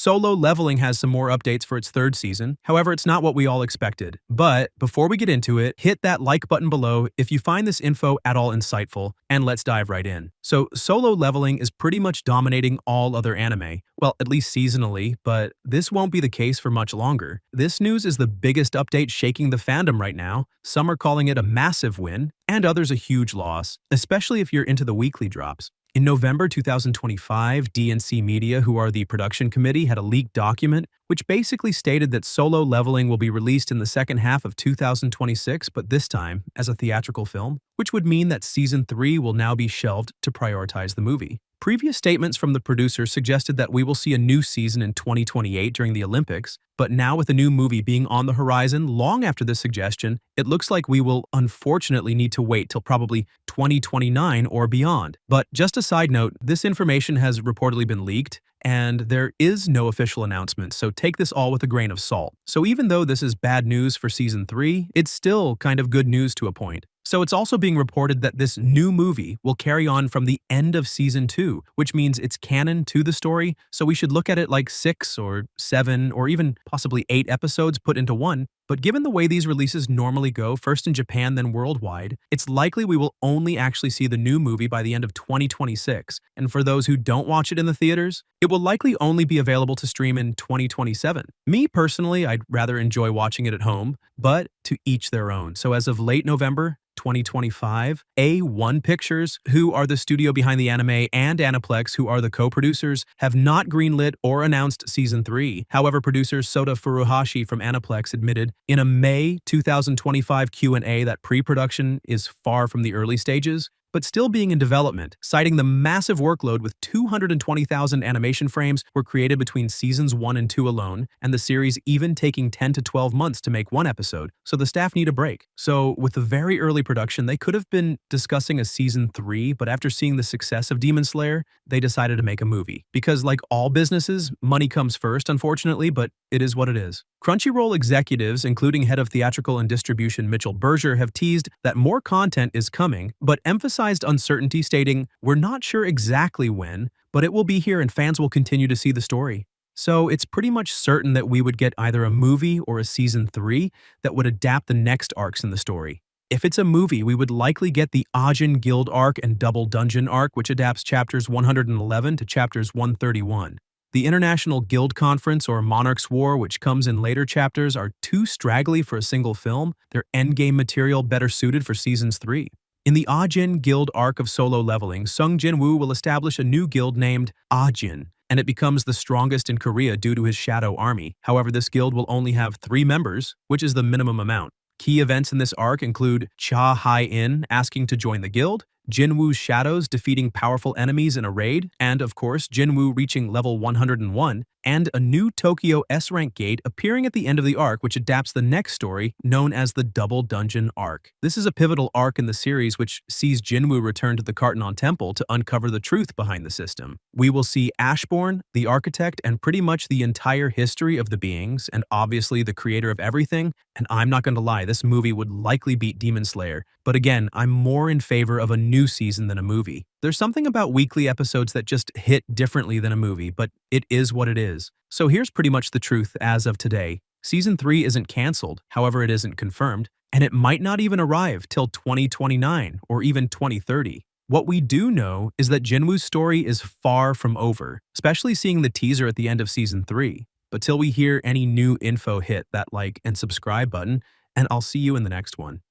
Solo Leveling has some more updates for its third season. However, it's not what we all expected. But before we get into it, hit that like button below if you find this info at all insightful, and let's dive right in. So, Solo Leveling is pretty much dominating all other anime. Well, at least seasonally, but this won't be the case for much longer. This news is the biggest update shaking the fandom right now. Some are calling it a massive win, and others a huge loss, especially if you're into the weekly drops. In November 2025, DNC Media, who are the production committee, had a leaked document which basically stated that Solo Leveling will be released in the second half of 2026, but this time as a theatrical film, which would mean that Season 3 will now be shelved to prioritize the movie. Previous statements from the producer suggested that we will see a new season in 2028 during the Olympics, but now with a new movie being on the horizon long after this suggestion, it looks like we will unfortunately need to wait till probably 2029 or beyond. But just a side note, this information has reportedly been leaked, and there is no official announcement, so take this all with a grain of salt. So even though this is bad news for Season 3, it's still kind of good news to a point. So it's also being reported that this new movie will carry on from the end of Season 2, which means it's canon to the story, so we should look at it like 6 or 7 or even possibly 8 episodes put into one. But given the way these releases normally go, first in Japan then worldwide, it's likely we will only actually see the new movie by the end of 2026. And for those who don't watch it in the theaters, it will likely only be available to stream in 2027. Me personally, I'd rather enjoy watching it at home, but to each their own. So as of late November 2025, A1 Pictures, who are the studio behind the anime, and Aniplex, who are the co-producers, have not greenlit or announced Season 3. However, producer Sota Furuhashi from Aniplex admitted in a May 2025 Q&A that pre-production is far from the early stages, but still being in development, citing the massive workload with 220,000 animation frames were created between Seasons 1 and 2 alone, and the series even taking 10 to 12 months to make one episode, so the staff need a break. So with the very early production, they could have been discussing a Season 3, but after seeing the success of Demon Slayer, they decided to make a movie. Because like all businesses, money comes first, unfortunately, but it is what it is. Crunchyroll executives, including head of theatrical and distribution Mitchell Berger, have teased that more content is coming, but emphasized uncertainty, stating, "We're not sure exactly when, but it will be here and fans will continue to see the story." So it's pretty much certain that we would get either a movie or a Season 3 that would adapt the next arcs in the story. If it's a movie, we would likely get the Ajin Guild arc and Double Dungeon arc, which adapts chapters 111 to chapters 131. The International Guild Conference or Monarch's War, which comes in later chapters, are too straggly for a single film. They're endgame material better suited for Seasons 3. In the Ajin Guild arc of Solo Leveling, Sung Jin-woo will establish a new guild named Ajin, and it becomes the strongest in Korea due to his shadow army. However, this guild will only have 3 members, which is the minimum amount. Key events in this arc include Cha Hai-in asking to join the guild, Jinwoo's shadows defeating powerful enemies in a raid, and of course Jinwoo reaching level 101, and a new Tokyo S-rank gate appearing at the end of the arc, which adapts the next story known as the Double Dungeon arc. This is a pivotal arc in the series which sees Jinwoo return to the Cartenon Temple to uncover the truth behind the system. We will see Ashbourne, the architect, and pretty much the entire history of the beings, and obviously the creator of everything, and I'm not going to lie, this movie would likely beat Demon Slayer, but again, I'm more in favor of a new season than a movie. There's something about weekly episodes that just hit differently than a movie, but it is what it is. So here's pretty much the truth as of today. Season 3 isn't cancelled, however it isn't confirmed, and it might not even arrive till 2029 or even 2030. What we do know is that Jinwoo's story is far from over, especially seeing the teaser at the end of Season 3. But till we hear any new info, hit that like and subscribe button, and I'll see you in the next one.